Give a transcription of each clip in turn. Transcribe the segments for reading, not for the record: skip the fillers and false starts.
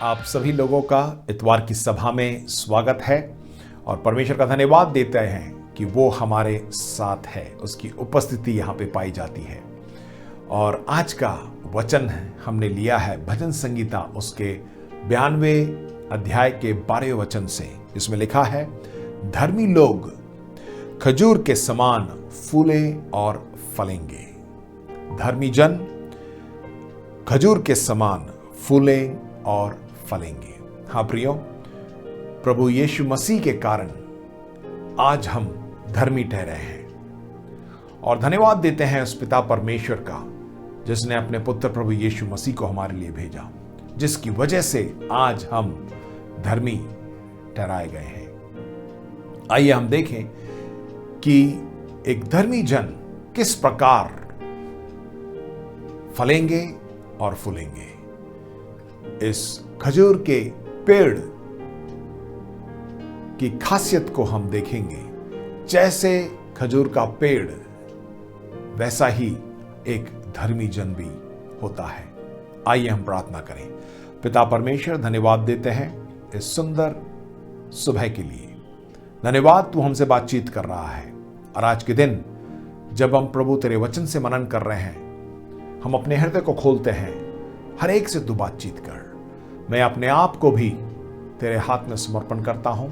आप सभी लोगों का इतवार की सभा में स्वागत है और परमेश्वर का धन्यवाद देते हैं कि वो हमारे साथ है, उसकी उपस्थिति यहाँ पे पाई जाती है। और आज का वचन हमने लिया है भजन संगीता उसके 92 अध्याय के 12वें वचन से, जिसमें लिखा है, धर्मी लोग खजूर के समान फूले और फलेंगे। धर्मी जन खजूर के समान फूले और फलेंगे। हाँ प्रियो, प्रभु यीशु मसीह के कारण आज हम धर्मी ठहरे हैं और धन्यवाद देते हैं उस पिता परमेश्वर का जिसने अपने पुत्र प्रभु यीशु मसीह को हमारे लिए भेजा, जिसकी वजह से आज हम धर्मी ठहराए गए हैं। आइए हम देखें कि एक धर्मी जन किस प्रकार फलेंगे और फूलेंगे। इस खजूर के पेड़ की खासियत को हम देखेंगे। जैसे खजूर का पेड़ वैसा ही एक धर्मी जन भी होता है। आइए हम प्रार्थना करें। पिता परमेश्वर, धन्यवाद देते हैं इस सुंदर सुबह के लिए। धन्यवाद, तू हमसे बातचीत कर रहा है और आज के दिन जब हम प्रभु तेरे वचन से मनन कर रहे हैं, हम अपने हृदय को खोलते हैं। हर एक से तू बातचीत कर। मैं अपने आप को भी तेरे हाथ में समर्पण करता हूं।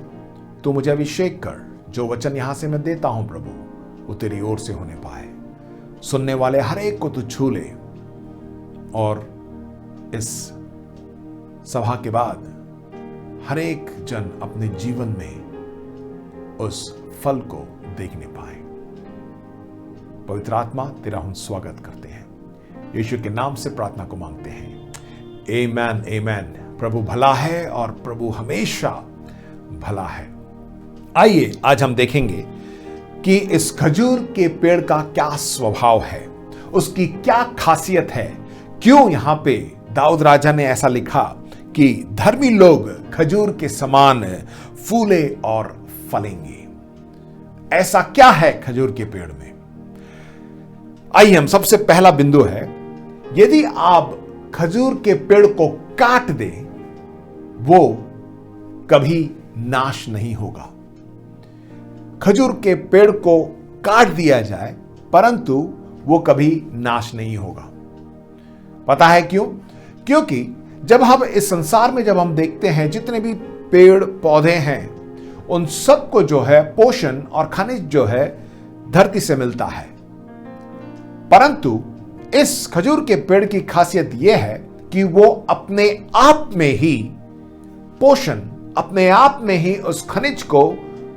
तू मुझे अभिषेक कर। जो वचन यहां से मैं देता हूं प्रभु, वो तेरी ओर से होने पाए। सुनने वाले हर एक को तू छू ले और इस सभा के बाद हर एक जन अपने जीवन में उस फल को देखने पाए। पवित्र आत्मा, तेरा हम स्वागत करते हैं। यीशु के नाम से प्रार्थना को मांगते हैं। आमेन, आमेन। प्रभु भला है और प्रभु हमेशा भला है। आइए आज हम देखेंगे कि इस खजूर के पेड़ का क्या स्वभाव है, उसकी क्या खासियत है। क्यों यहां पे दाऊद राजा ने ऐसा लिखा कि धर्मी लोग खजूर के समान फूले और फलेंगे। ऐसा क्या है खजूर के पेड़ में? आइए हम सबसे पहला बिंदु है, यदि आप खजूर के पेड़ को काट दे, वो कभी नाश नहीं होगा। खजूर के पेड़ को काट दिया जाए परंतु वो कभी नाश नहीं होगा। पता है क्यों? क्योंकि जब हम इस संसार में जब हम देखते हैं जितने भी पेड़ पौधे हैं, उन सबको जो है पोषण और खनिज जो है धरती से मिलता है। परंतु इस खजूर के पेड़ की खासियत यह है कि वो अपने आप में ही पोषण, अपने आप में ही उस खनिज को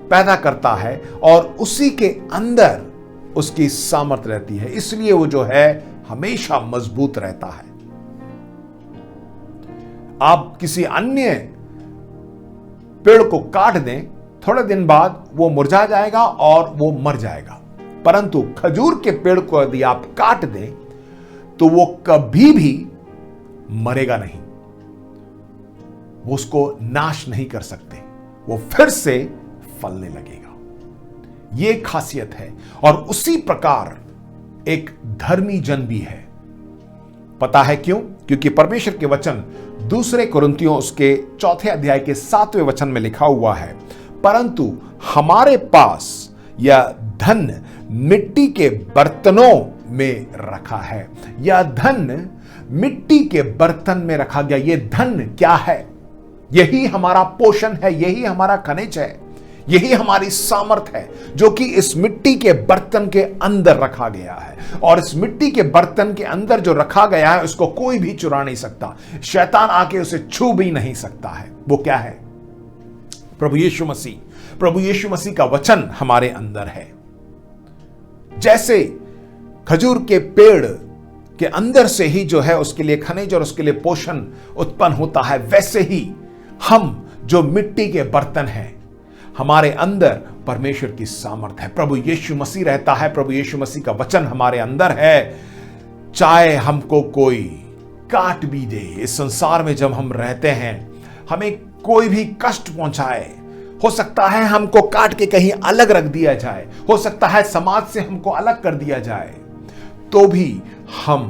पैदा करता है और उसी के अंदर उसकी सामर्थ्य रहती है। इसलिए वो जो है हमेशा मजबूत रहता है। आप किसी अन्य पेड़ को काट दें, थोड़े दिन बाद वो मुरझा जाएगा और वो मर जाएगा। परंतु खजूर के पेड़ को यदि आप काट दें तो वो कभी भी मरेगा नहीं, वो उसको नाश नहीं कर सकते, वो फिर से फलने लगेगा। ये खासियत है। और उसी प्रकार एक धर्मी जन भी है। पता है क्यों? क्योंकि परमेश्वर के वचन दूसरे कुरिन्थियों उसके 4 अध्याय के 7वें वचन में लिखा हुआ है, परंतु हमारे पास यह धन मिट्टी के बर्तनों में रखा है। यह धन मिट्टी के बर्तन में रखा गया। यह धन क्या है? यही हमारा पोषण है, यही हमारा खनिज है, यही हमारी सामर्थ्य है जो कि इस मिट्टी के बर्तन के अंदर रखा गया है। और इस मिट्टी के बर्तन के अंदर जो रखा गया है उसको कोई भी चुरा नहीं सकता, शैतान आके उसे छू भी नहीं सकता है। वो क्या है? प्रभु यीशु मसीह। प्रभु यीशु मसीह का वचन हमारे अंदर है। जैसे खजूर के पेड़ के अंदर से ही जो है उसके लिए खनिज और उसके लिए पोषण उत्पन्न होता है, वैसे ही हम जो मिट्टी के बर्तन हैं, हमारे अंदर परमेश्वर की सामर्थ्य है। प्रभु यीशु मसीह रहता है। प्रभु यीशु मसीह का वचन हमारे अंदर है। चाहे हमको कोई काट भी दे, इस संसार में जब हम रहते हैं, हमें कोई भी कष्ट पहुंचाए, हो सकता है हमको काट के कहीं अलग रख दिया जाए, हो सकता है समाज से हमको अलग कर दिया जाए, तो भी हम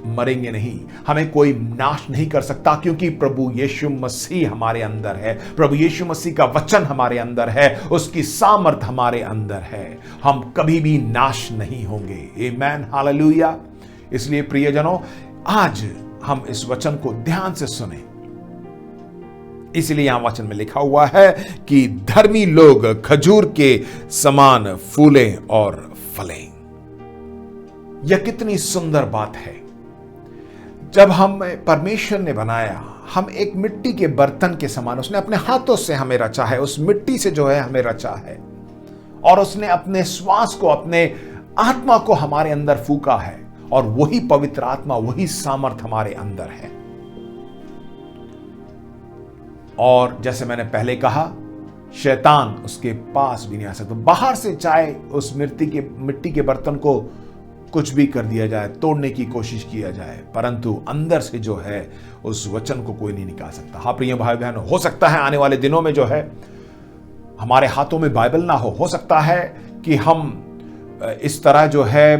मरेंगे नहीं, हमें कोई नाश नहीं कर सकता, क्योंकि प्रभु यीशु मसीह हमारे अंदर है, प्रभु यीशु मसीह का वचन हमारे अंदर है, उसकी सामर्थ हमारे अंदर है। हम कभी भी नाश नहीं होंगे। आमेन, हालेलुया। इसलिए प्रियजनों, आज हम इस वचन को ध्यान से सुने। इसलिए यहां वचन में लिखा हुआ है कि धर्मी लोग खजूर के समान फूलें और फलें। यह कितनी सुंदर बात है। जब हम परमेश्वर ने बनाया, हम एक मिट्टी के बर्तन के समान, उसने अपने हाथों से हमें रचा है, उस मिट्टी से जो है हमें रचा है, और उसने अपने श्वास को, अपने आत्मा को हमारे अंदर फूका है, और वही पवित्र आत्मा, वही सामर्थ हमारे अंदर है। और जैसे मैंने पहले कहा, शैतान उसके पास भी नहीं आ सकता। बाहर से चाहे उस मिट्टी के बर्तन को कुछ भी कर दिया जाए, तोड़ने की कोशिश किया जाए, परंतु अंदर से जो है उस वचन को कोई नहीं निकाल सकता। हाँ प्रिय भाई बहनों, हो सकता है आने वाले दिनों में जो है हमारे हाथों में बाइबल ना हो सकता है कि हम इस तरह जो है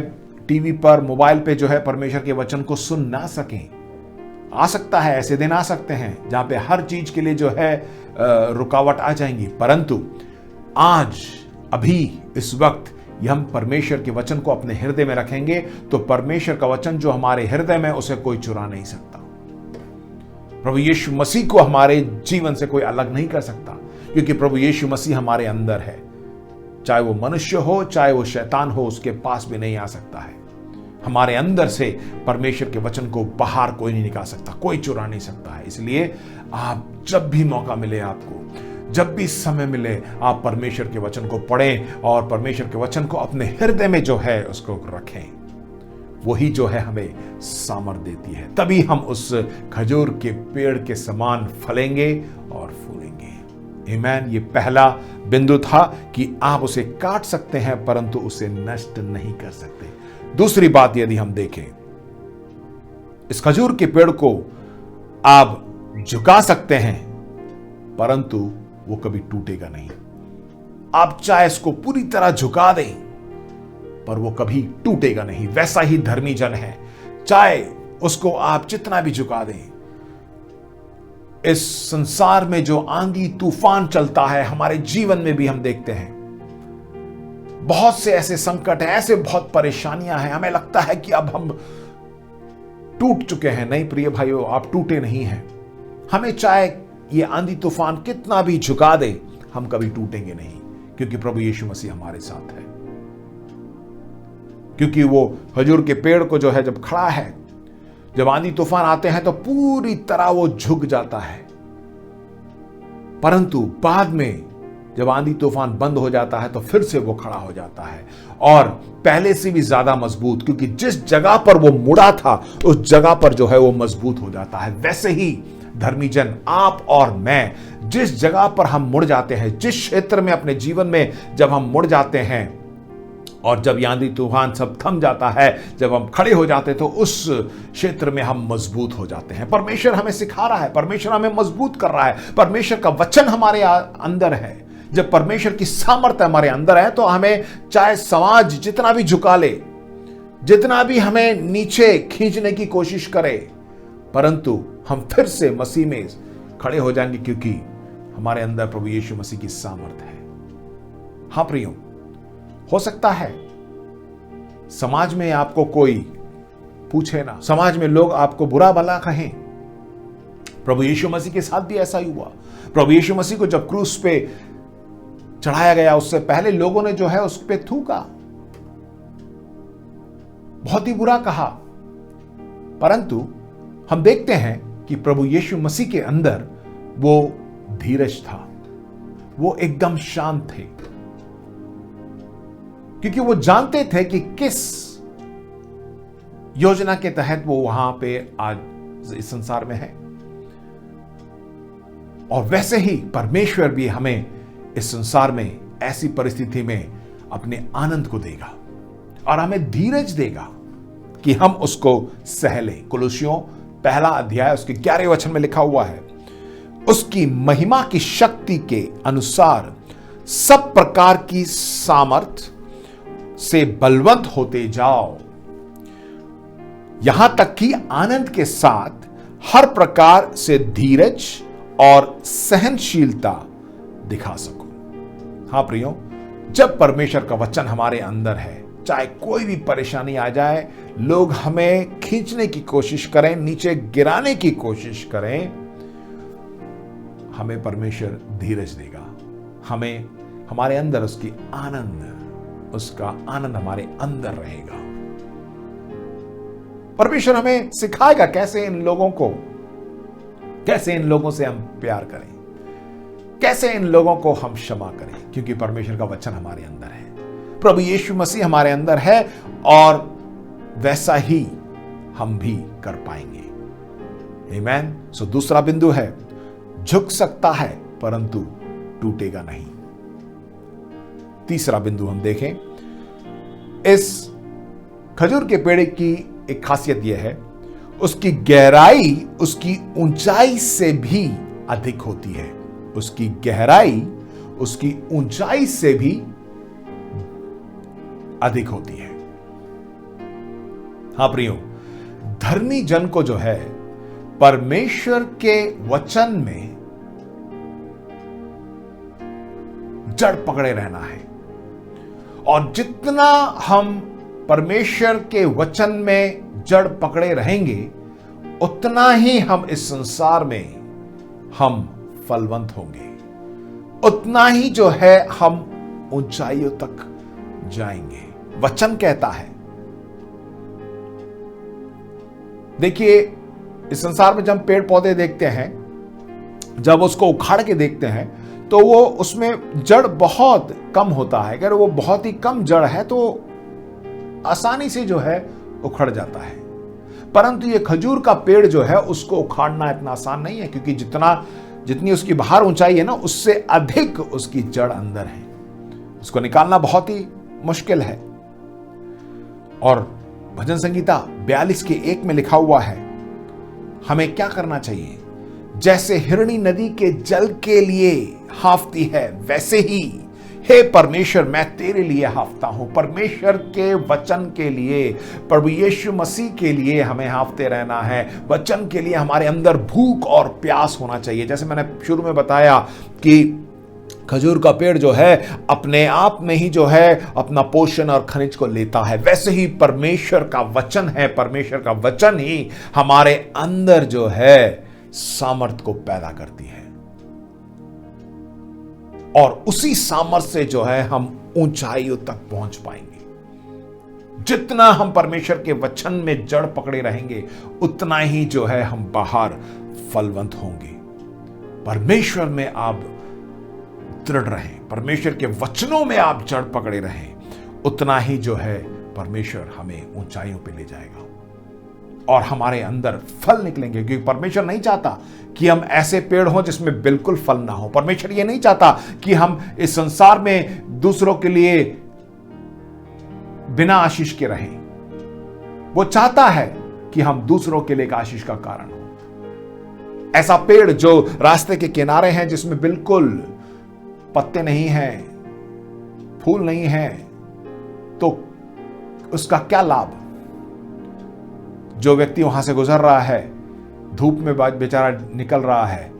टीवी पर, मोबाइल पे जो है परमेश्वर के वचन को सुन ना सकें। आ सकता है, ऐसे दिन आ सकते हैं जहां पे हर चीज के लिए जो है रुकावट आ जाएंगी, परंतु आज, अभी, इस वक्त ये हम परमेश्वर के वचन को अपने हृदय में रखेंगे तो परमेश्वर का वचन जो हमारे हृदय में, उसे कोई चुरा नहीं सकता। प्रभु यीशु मसीह को हमारे जीवन से कोई अलग नहीं कर सकता, क्योंकि प्रभु यीशु मसीह हमारे अंदर है। चाहे वो मनुष्य हो, चाहे वो शैतान हो, उसके पास भी नहीं आ सकता है। हमारे अंदर से परमेश्वर के वचन को बाहर कोई नहीं निकाल सकता, कोई चुरा नहीं सकता है। इसलिए आप जब भी मौका मिले, आपको जब भी समय मिले, आप परमेश्वर के वचन को पढ़ें और परमेश्वर के वचन को अपने हृदय में जो है उसको रखें। वही जो है हमें सामर्थ देती है। तभी हम उस खजूर के पेड़ के समान फलेंगे और फूलेंगे। आमीन। ये पहला बिंदु था कि आप उसे काट सकते हैं परंतु उसे नष्ट नहीं कर सकते। दूसरी बात, यदि हम देखें, इस खजूर के पेड़ को आप झुका सकते हैं परंतु वो कभी टूटेगा नहीं। आप चाहे इसको पूरी तरह झुका दें पर वो कभी टूटेगा नहीं। वैसा ही धर्मी जन है, चाहे उसको आप जितना भी झुका दें। इस संसार में जो आंधी तूफान चलता है, हमारे जीवन में भी हम देखते हैं, बहुत से ऐसे संकट हैं, ऐसे बहुत परेशानियां हैं, हमें लगता है कि अब हम टूट चुके हैं। नहीं प्रिय भाइयों, आप टूटे नहीं हैं। हमें चाहे ये आंधी तूफान कितना भी झुका दे, हम कभी टूटेंगे नहीं, क्योंकि प्रभु यीशु मसीह हमारे साथ है। क्योंकि वो खजूर के पेड़ को जो है जब खड़ा है, जब आंधी तूफान आते हैं तो पूरी तरह वो झुक जाता है, परंतु बाद में जब आंधी तूफान बंद हो जाता है तो फिर से वो खड़ा हो जाता है, और पहले से भी ज्यादा मजबूत, क्योंकि जिस जगह पर वो मुड़ा था उस जगह पर जो है वो मजबूत हो जाता है। वैसे ही धर्मी जन, आप और मैं, जिस जगह पर हम मुड़ जाते हैं, जिस क्षेत्र में अपने जीवन में जब हम मुड़ जाते हैं और जब आंधी तूफान सब थम जाता है, जब हम खड़े हो जाते हैं तो उस क्षेत्र में हम मजबूत हो जाते हैं। परमेश्वर हमें सिखा रहा है, परमेश्वर हमें मजबूत कर रहा है, परमेश्वर का वचन हमारे अंदर है। जब परमेश्वर की सामर्थ्य हमारे अंदर है तो हमें चाहे समाज जितना भी झुका ले, जितना भी हमें नीचे खींचने की कोशिश करे, परंतु हम फिर से मसीह में खड़े हो जाएंगे, क्योंकि हमारे अंदर प्रभु यीशु मसीह की सामर्थ है। हां प्रियो, हो सकता है समाज में आपको कोई पूछे ना, समाज में लोग आपको बुरा भला कहें। प्रभु यीशु मसीह के साथ भी ऐसा ही हुआ। प्रभु यीशु मसीह को जब क्रूस पे चढ़ाया गया, उससे पहले लोगों ने जो है उस पे थूका, बहुत ही बुरा कहा, परंतु हम देखते हैं कि प्रभु यीशु मसीह के अंदर वो धीरज था, वो एकदम शांत थे, क्योंकि वो जानते थे कि किस योजना के तहत वो वहां पे आज इस संसार में है। और वैसे ही परमेश्वर भी हमें इस संसार में ऐसी परिस्थिति में अपने आनंद को देगा और हमें धीरज देगा कि हम उसको सह लें। कुलुस्सियों पहला अध्याय उसके 11वें वचन में लिखा हुआ है, उसकी महिमा की शक्ति के अनुसार सब प्रकार की सामर्थ से बलवंत होते जाओ। यहां तक कि आनंद के साथ हर प्रकार से धीरज और सहनशीलता दिखा सको। हां प्रियो, जब परमेश्वर का वचन हमारे अंदर है, चाहे कोई भी परेशानी आ जाए, लोग हमें खींचने की कोशिश करें, नीचे गिराने की कोशिश करें, हमें परमेश्वर धीरज देगा। हमें हमारे अंदर उसका आनंद हमारे अंदर रहेगा। परमेश्वर हमें सिखाएगा कैसे इन लोगों से हम प्यार करें, कैसे इन लोगों को हम क्षमा करें, क्योंकि परमेश्वर का वचन हमारे अंदर है, प्रभु यीशु मसीह हमारे अंदर है, और वैसा ही हम भी कर पाएंगे। आमीन। सो दूसरा बिंदु है, झुक सकता है परंतु टूटेगा नहीं। तीसरा बिंदु हम देखें, इस खजूर के पेड़ की एक खासियत यह है, उसकी गहराई उसकी ऊंचाई से भी अधिक होती है। उसकी गहराई उसकी ऊंचाई से भी अधिक होती है। हां प्रियो, धर्मी जन को जो है परमेश्वर के वचन में जड़ पकड़े रहना है, और जितना हम परमेश्वर के वचन में जड़ पकड़े रहेंगे, उतना ही हम इस संसार में हम फलवंत होंगे, उतना ही जो है हम ऊंचाइयों तक जाएंगे। वचन कहता है, देखिए इस संसार में जब पेड़ पौधे देखते हैं, जब उसको उखाड़ के देखते हैं, तो वो उसमें जड़ बहुत कम होता है। अगर वो बहुत ही कम जड़ है तो आसानी से जो है उखड़ जाता है। परंतु ये खजूर का पेड़ जो है, उसको उखाड़ना इतना आसान नहीं है, क्योंकि जितनी उसकी बाहर ऊंचाई है ना, उससे अधिक उसकी जड़ अंदर है। उसको निकालना बहुत ही मुश्किल है। और भजन संगीता 42:1 में लिखा हुआ है, हमें क्या करना चाहिए? जैसे हिरणी नदी के जल के लिए हाफती है, वैसे ही हे परमेश्वर मैं तेरे लिए हाफता हूं। परमेश्वर के वचन के लिए, प्रभु यीशु मसीह के लिए हमें हाफते रहना है। वचन के लिए हमारे अंदर भूख और प्यास होना चाहिए। जैसे मैंने शुरू में बताया कि खजूर का पेड़ जो है अपने आप में ही जो है अपना पोषण और खनिज को लेता है, वैसे ही परमेश्वर का वचन है। परमेश्वर का वचन ही हमारे अंदर जो है सामर्थ को पैदा करती है, और उसी सामर्थ से जो है हम ऊंचाइयों तक पहुंच पाएंगे। जितना हम परमेश्वर के वचन में जड़ पकड़े रहेंगे, उतना ही जो है हम बाहर फलवंत होंगे। परमेश्वर में आप दृढ़ रहें, परमेश्वर के वचनों में आप जड़ पकड़े रहें, उतना ही जो है परमेश्वर हमें ऊंचाइयों पे ले जाएगा और हमारे अंदर फल निकलेंगे। क्योंकि परमेश्वर नहीं चाहता कि हम ऐसे पेड़ हों जिसमें बिल्कुल फल ना हो। परमेश्वर ये नहीं चाहता कि हम इस संसार में दूसरों के लिए बिना आशीष के रहें। वो चाहता है कि हम दूसरों के लिए एक आशीष का कारण हो। ऐसा पेड़ जो रास्ते के किनारे हैं, जिसमें बिल्कुल पत्ते नहीं हैं, फूल नहीं हैं, तो उसका क्या लाभ? जो व्यक्ति वहां से गुजर रहा है, धूप में बेचारा निकल रहा है,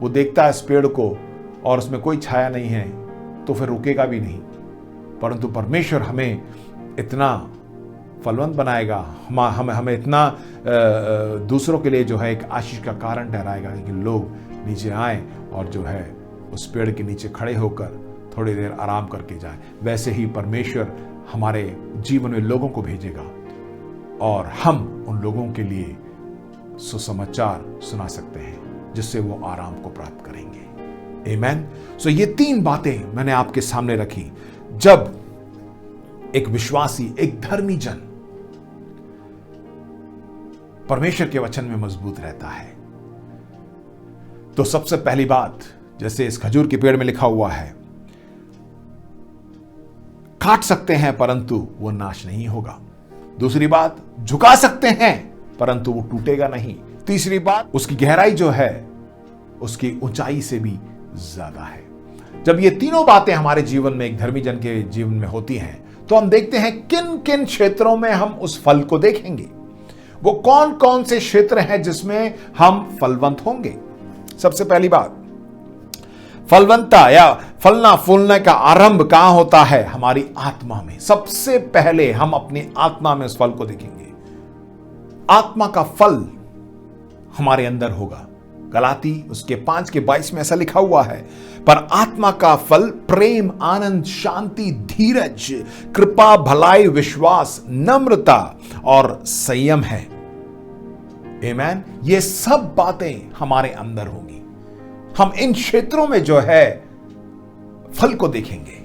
वो देखता है इस पेड़ को और उसमें कोई छाया नहीं है, तो फिर रुकेगा भी नहीं। परंतु परमेश्वर हमें इतना फलवंत बनाएगा, हमें इतना दूसरों के लिए जो है एक आशीष का कारण ठहराएगा कि लोग नीचे आए और जो है उस पेड़ के नीचे खड़े होकर थोड़ी देर आराम करके जाए। वैसे ही परमेश्वर हमारे जीवन में लोगों को भेजेगा और हम उन लोगों के लिए सुसमाचार सुना सकते हैं, जिससे वो आराम को प्राप्त करेंगे। आमीन। सो ये 3 बातें मैंने आपके सामने रखी। जब एक विश्वासी, एक धर्मी जन परमेश्वर के वचन में मजबूत रहता है, तो सबसे पहली बात, जैसे इस खजूर के पेड़ में लिखा हुआ है, काट सकते हैं परंतु वो नाश नहीं होगा। दूसरी बात, झुका सकते हैं परंतु वो टूटेगा नहीं। तीसरी बात, उसकी गहराई जो है उसकी ऊंचाई से भी ज्यादा है। जब ये तीनों बातें हमारे जीवन में, एक धर्मी जन के जीवन में होती हैं, तो हम देखते हैं किन किन क्षेत्रों में हम उस फल को देखेंगे। वो कौन कौन से क्षेत्र हैं जिसमें हम फलवंत होंगे? सबसे पहली बात, फलवंता या फलना फूलने का आरंभ कहां होता है? हमारी आत्मा में। सबसे पहले हम अपनी आत्मा में उस फल को देखेंगे। आत्मा का फल हमारे अंदर होगा। गलाती उसके 5:22 में ऐसा लिखा हुआ है, पर आत्मा का फल प्रेम, आनंद, शांति, धीरज, कृपा, भलाई, विश्वास, नम्रता और संयम है। आमीन। ये सब बातें हमारे अंदर होंगी। हम इन क्षेत्रों में जो है फल को देखेंगे।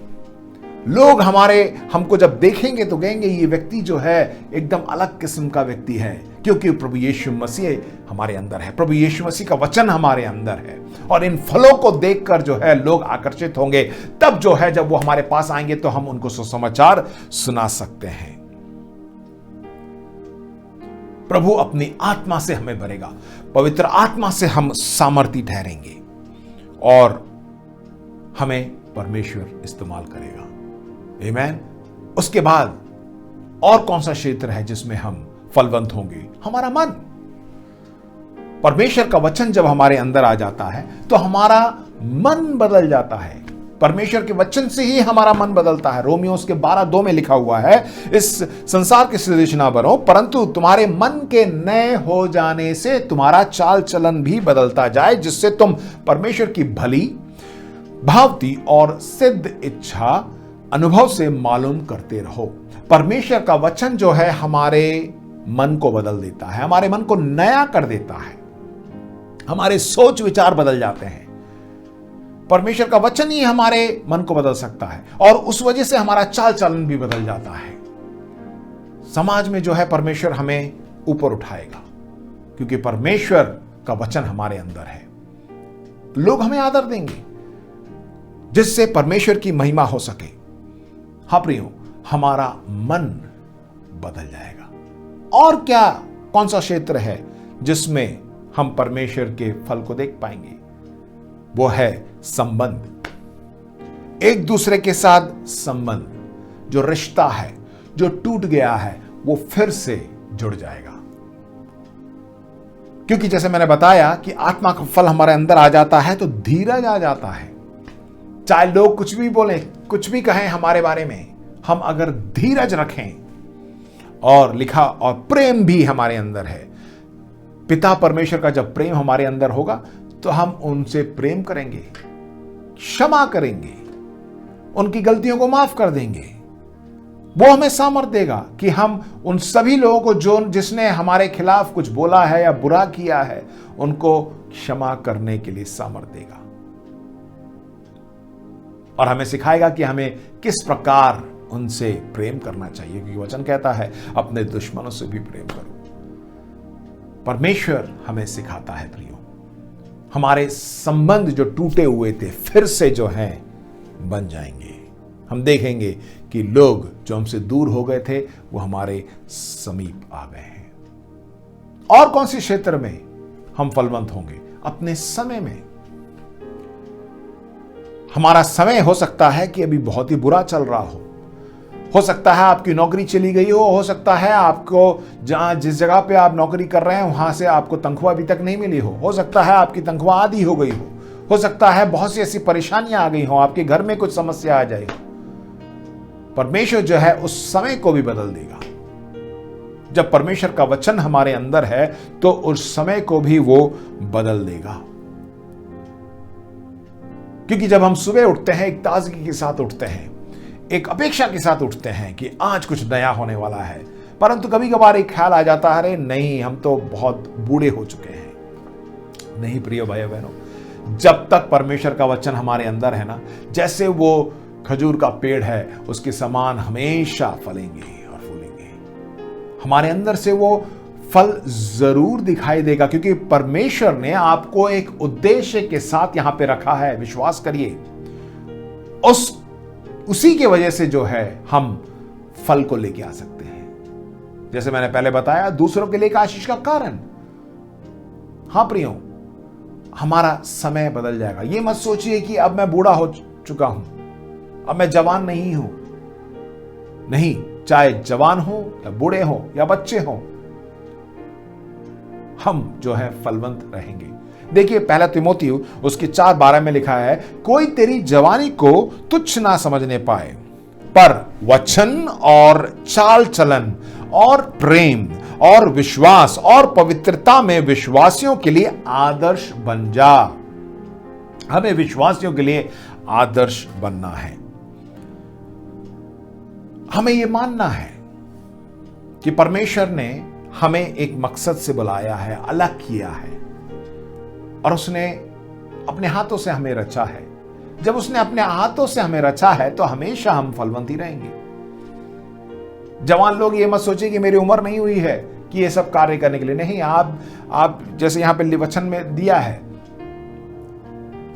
लोग हमको जब देखेंगे तो कहेंगे ये व्यक्ति जो है एकदम अलग किस्म का व्यक्ति है, क्योंकि प्रभु यीशु मसीह हमारे अंदर है, प्रभु यीशु मसीह का वचन हमारे अंदर है। और इन फलों को देखकर जो है लोग आकर्षित होंगे। तब जो है जब वो हमारे पास आएंगे तो हम उनको सुसमाचार सुना सकते हैं। प्रभु अपनी आत्मा से हमें भरेगा, पवित्र आत्मा से हम सामर्थी ठहरेंगे और हमें परमेश्वर इस्तेमाल करेगा। आमीन। उसके बाद और कौन सा क्षेत्र है जिसमें हम फलवंत होंगे? हमारा मन। परमेश्वर का वचन जब हमारे अंदर आ जाता है तो हमारा मन बदल जाता है। परमेश्वर के वचन से ही हमारा मन बदलता है। रोमियो उसके 12:2 में लिखा हुआ है, इस संसार के सदृश ना बनो, परंतु तुम्हारे मन के नए हो जाने से तुम्हारा चाल चलन भी बदलता जाए, जिससे तुम परमेश्वर की भली, भावती और सिद्ध इच्छा अनुभव से मालूम करते रहो। परमेश्वर का वचन जो है हमारे मन को बदल देता है, हमारे मन को नया कर देता है, हमारे सोच विचार बदल जाते हैं। परमेश्वर का वचन ही हमारे मन को बदल सकता है और उस वजह से हमारा चाल चलन भी बदल जाता है। समाज में जो है परमेश्वर हमें ऊपर उठाएगा, क्योंकि परमेश्वर का वचन हमारे अंदर है। लोग हमें आदर देंगे, जिससे परमेश्वर की महिमा हो सके। हाँ प्रियो, हमारा मन बदल जाएगा। और क्या, कौन सा क्षेत्र है जिसमें हम परमेश्वर के फल को देख पाएंगे? वो है संबंध। एक दूसरे के साथ संबंध, जो रिश्ता है जो टूट गया है वो फिर से जुड़ जाएगा। क्योंकि जैसे मैंने बताया कि आत्मा का फल हमारे अंदर आ जाता है तो धीरज आ जाता है। चाहे लोग कुछ भी बोलें, कुछ भी कहें हमारे बारे में, हम अगर धीरज रखें और लिखा और प्रेम भी हमारे अंदर है। पिता परमेश्वर का जब प्रेम हमारे अंदर होगा तो हम उनसे प्रेम करेंगे, क्षमा करेंगे, उनकी गलतियों को माफ कर देंगे। वो हमें सामर्थ देगा कि हम उन सभी लोगों को जिसने हमारे खिलाफ कुछ बोला है या बुरा किया है, उनको क्षमा करने के लिए सामर्थ देगा और हमें सिखाएगा कि हमें किस प्रकार उनसे प्रेम करना चाहिए, क्योंकि वचन कहता है अपने दुश्मनों से भी प्रेम करो। परमेश्वर हमें सिखाता है प्रियो। हमारे संबंध जो टूटे हुए थे फिर से जो हैं बन जाएंगे। हम देखेंगे कि लोग जो हमसे दूर हो गए थे वो हमारे समीप आ गए हैं। और कौन सी क्षेत्र में हम फलवंत होंगे? अपने समय में। हमारा समय हो सकता है कि अभी बहुत ही बुरा चल रहा हो सकता है आपकी नौकरी चली गई हो सकता है आपको जिस जगह पे आप नौकरी कर रहे हैं वहां से आपको तनख्वाह अभी तक नहीं मिली हो सकता है आपकी तनख्वाह आधी हो गई हो सकता है बहुत सी ऐसी परेशानियां आ गई हो, आपके घर में कुछ समस्या आ जाए। परमेश्वर जो है उस समय को भी बदल देगा। जब परमेश्वर का वचन हमारे अंदर है तो उस समय को भी वो बदल देगा। क्योंकि जब हम सुबह उठते हैं एक ताजगी के साथ उठते हैं, एक अपेक्षा के साथ उठते हैं कि आज कुछ नया होने वाला है, परंतु कभी कभार एक ख्याल आ जाता है अरे नहीं, हम तो बहुत बूढ़े हो चुके हैं। नहीं प्रिय भाई बहनों, जब तक परमेश्वर का वचन हमारे अंदर है ना, जैसे वो खजूर का पेड़ है उसके समान हमेशा फलेंगे और फूलेंगे। हमारे अंदर से वो फल जरूर दिखाई देगा, क्योंकि परमेश्वर ने आपको एक उद्देश्य के साथ यहां पे रखा है। विश्वास करिए, उसी के वजह से जो है हम फल को लेके आ सकते हैं। जैसे मैंने पहले बताया, दूसरों के लिए एक आशीष का कारण। हां प्रियो, हमारा समय बदल जाएगा। ये मत सोचिए कि अब मैं बूढ़ा हो चुका हूं, अब मैं जवान नहीं हूं। नहीं, चाहे जवान हो या बूढ़े हो या बच्चे हो, हम जो है फलवंत रहेंगे। देखिए पहला तिमोथी उसके 4:12 में लिखा है, कोई तेरी जवानी को तुच्छ ना समझने पाए, पर वचन और चाल चलन और प्रेम और विश्वास और पवित्रता में विश्वासियों के लिए आदर्श बन जा। हमें विश्वासियों के लिए आदर्श बनना है। हमें यह मानना है कि परमेश्वर ने हमें एक मकसद से बुलाया है, अलग किया है, और उसने अपने हाथों से हमें रचा है। जब उसने अपने हाथों से हमें रचा है तो हमेशा हम फलवंत ही रहेंगे। जवान लोग ये मत सोचिए कि मेरी उम्र नहीं हुई है कि ये सब कार्य करने के लिए। नहीं, आप जैसे यहां पे वचन में दिया है,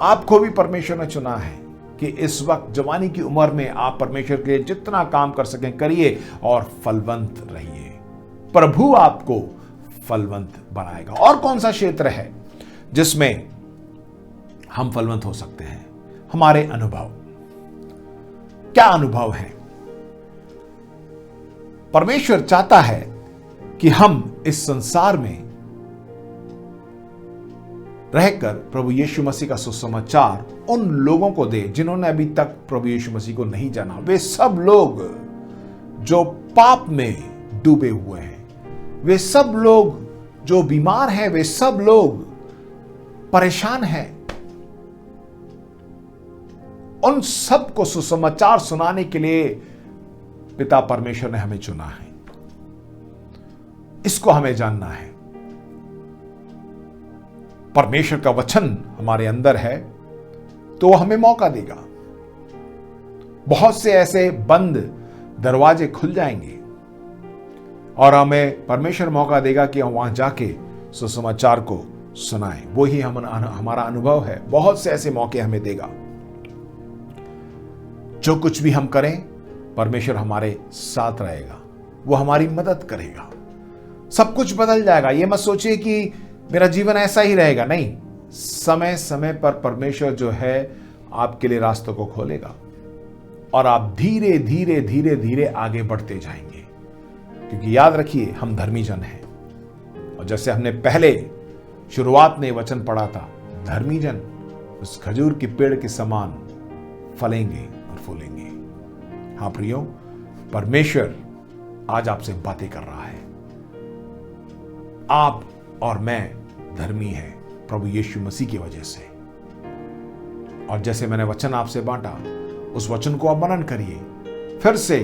आपको भी परमेश्वर ने चुना है कि इस वक्त जवानी की उम्र में आप परमेश्वर के लिए जितना काम कर सकें करिए और फलवंत रहिए। प्रभु आपको फलवंत बनाएगा। और कौन सा क्षेत्र है जिसमें हम फलवंत हो सकते हैं? हमारे अनुभव। क्या अनुभव है? परमेश्वर चाहता है कि हम इस संसार में रहकर प्रभु यीशु मसीह का सुसमाचार उन लोगों को दे जिन्होंने अभी तक प्रभु यीशु मसीह को नहीं जाना। वे सब लोग जो पाप में डूबे हुए हैं, वे सब लोग जो बीमार हैं, वे सब लोग परेशान हैं, उन सब को सुसमाचार सुनाने के लिए पिता परमेश्वर ने हमें चुना है। इसको हमें जानना है। परमेश्वर का वचन हमारे अंदर है तो वो हमें मौका देगा। बहुत से ऐसे बंद दरवाजे खुल जाएंगे और हमें परमेश्वर मौका देगा कि हम वहां जाके सुसमाचार को सुनाएं। वो ही हमारा अनुभव है। बहुत से ऐसे मौके हमें देगा। जो कुछ भी हम करें, परमेश्वर हमारे साथ रहेगा, वो हमारी मदद करेगा। सब कुछ बदल जाएगा। ये मत सोचिए कि मेरा जीवन ऐसा ही रहेगा। नहीं, समय समय पर परमेश्वर जो है आपके लिए रास्तों को खोलेगा और आप धीरे धीरे धीरे धीरे आगे बढ़ते जाएंगे। क्योंकि याद रखिए, हम धर्मी जन हैं। और जैसे हमने पहले शुरुआत में वचन पढ़ा था, धर्मी जन उस खजूर के पेड़ के समान फलेंगे और फूलेंगे। हाँ प्रियो, परमेश्वर आज आपसे बातें कर रहा है। आप और मैं धर्मी हैं प्रभु यीशु मसीह की वजह से। और जैसे मैंने वचन आपसे बांटा, उस वचन को आप मनन करिए। फिर से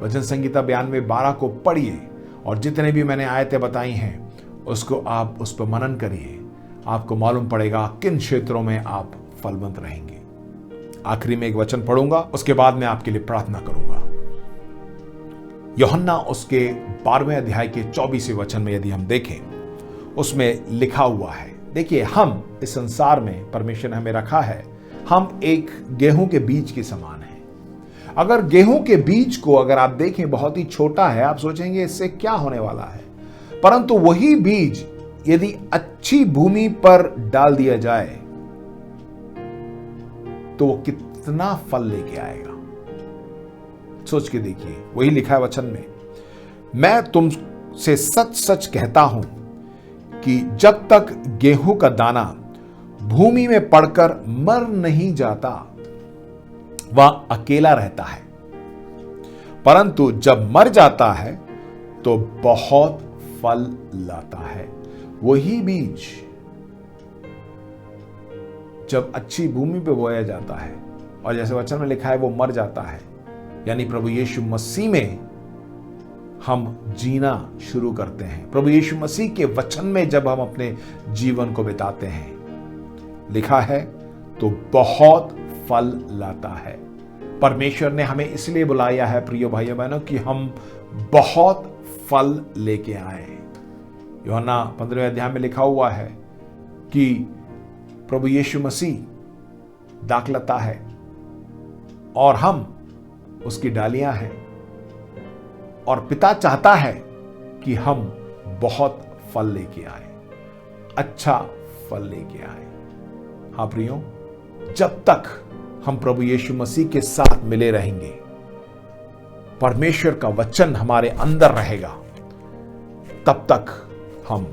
भजन संगीता 92:12 को पढ़िए और जितने भी मैंने आयतें बताई हैं उसको आप उस पर मनन करिए। आपको मालूम पड़ेगा किन क्षेत्रों में आप फलवंत रहेंगे। आखिरी में एक वचन पढ़ूंगा, उसके बाद मैं आपके लिए प्रार्थना करूंगा। यूहन्ना उसके 12वें अध्याय के 24वें वचन में यदि हम देखें, उसमें लिखा हुआ है, देखिए, हम इस संसार में परमेश्वर ने हमें रखा है, हम एक गेहूं के बीज के समान हैं। अगर गेहूं के बीज को अगर आप देखें बहुत ही छोटा है, आप सोचेंगे इससे क्या होने वाला है, परंतु वही बीज यदि अच्छी भूमि पर डाल दिया जाए तो वो कितना फल लेके आएगा। सोच के देखिए, वही लिखा है वचन में, मैं तुमसे सच सच कहता हूं कि जब तक गेहूं का दाना भूमि में पड़कर मर नहीं जाता, वह अकेला रहता है, परंतु जब मर जाता है तो बहुत फल लाता है। वही बीज जब अच्छी भूमि पे बोया जाता है और जैसे वचन में लिखा है वो मर जाता है, यानी प्रभु यीशु मसीह में हम जीना शुरू करते हैं। प्रभु यीशु मसीह के वचन में जब हम अपने जीवन को बिताते हैं, लिखा है, तो बहुत फल लाता है। परमेश्वर ने हमें इसलिए बुलाया है प्रिय भाइयों बहनों कि हम बहुत फल लेके आए। यूहन्ना 15वें अध्याय में लिखा हुआ है कि प्रभु यीशु मसीह दाखलता है और हम उसकी डालियां हैं, और पिता चाहता है कि हम बहुत फल लेके आए, अच्छा फल लेके आए। हाँ प्रियो, जब तक हम प्रभु यीशु मसीह के साथ मिले रहेंगे, परमेश्वर का वचन हमारे अंदर रहेगा, तब तक हम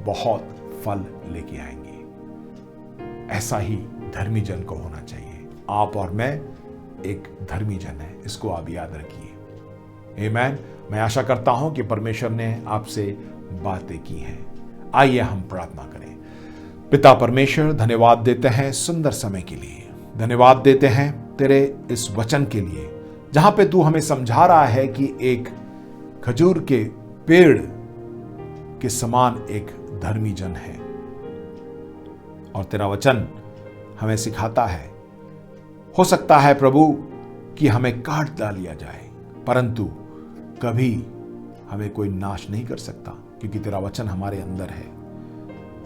बहुत फल लेके आएंगे। ऐसा ही धर्मी जन को होना चाहिए। आप और मैं एक धर्मी जन है, इसको आप याद रखिए। आमीन। मैं आशा करता हूं कि परमेश्वर ने आपसे बातें की हैं। आइए हम प्रार्थना करें। पिता परमेश्वर, धन्यवाद देते हैं सुंदर समय के लिए, धन्यवाद देते हैं तेरे इस वचन के लिए, जहां पे तू हमें समझा रहा है कि एक खजूर के पेड़ के समान एक धर्मी जन है। और तेरा वचन हमें सिखाता है, हो सकता है प्रभु कि हमें काट डालिया जाए, परंतु कभी हमें कोई नाश नहीं कर सकता, क्योंकि तेरा वचन हमारे अंदर है।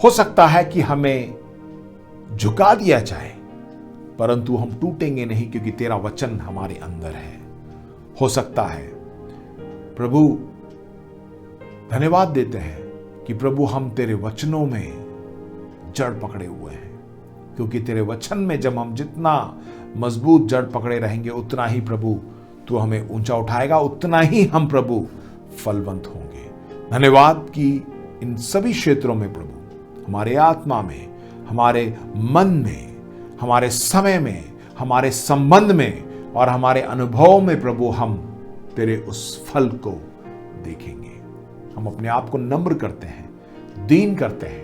हो सकता है कि हमें झुका दिया जाए, परंतु हम टूटेंगे नहीं, क्योंकि तेरा वचन हमारे अंदर है। हो सकता है प्रभु, धन्यवाद देते हैं कि प्रभु हम तेरे वचनों में जड़ पकड़े हुए हैं, क्योंकि तेरे वचन में जब हम जितना मजबूत जड़ पकड़े रहेंगे, उतना ही प्रभु तू हमें ऊंचा उठाएगा, उतना ही हम प्रभु फलवंत होंगे। धन्यवाद कि इन सभी क्षेत्रों में प्रभु, हमारे आत्मा में, हमारे मन में, हमारे समय में, हमारे संबंध में और हमारे अनुभव में प्रभु हम तेरे उस फल को देखेंगे। हम अपने आप को नम्र करते हैं, दीन करते हैं,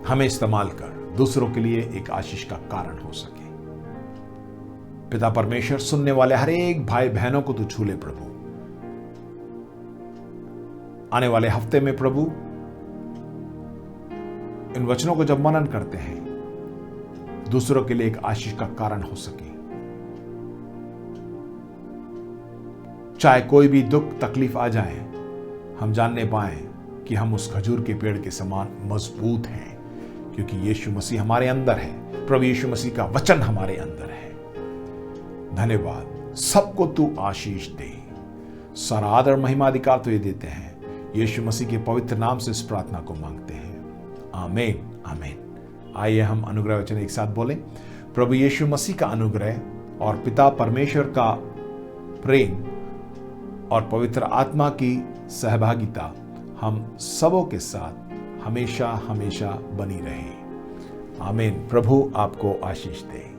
हमें इस्तेमाल कर दूसरों के लिए एक आशीष का कारण हो सके। पिता परमेश्वर, सुनने वाले हर एक भाई बहनों को तू छू ले प्रभु। आने वाले हफ्ते में प्रभु इन वचनों को जब मनन करते हैं, दूसरों के लिए एक आशीष का कारण हो सके। चाहे कोई भी दुख तकलीफ आ जाए, हम जानने पाए कि हम उस खजूर के पेड़ के समान मजबूत हैं, क्योंकि यीशु मसीह हमारे अंदर है। प्रभु यीशु मसीह का वचन हमारे अंदर है। धन्यवाद। सबको तू आशीष दे। सारा आदर महिमा अधिकार तो ये देते हैं, यीशु मसीह के पवित्र नाम से इस प्रार्थना को मांगते हैं। आमीन, आमीन। आइए हम अनुग्रह वचन एक साथ बोलें। प्रभु यीशु मसीह का अनुग्रह और पिता परमेश्वर का प्रेम और पवित्र आत्मा की सहभागिता हम सबों के साथ हमेशा हमेशा बनी रहे। आमीन। प्रभु आपको आशीष दे।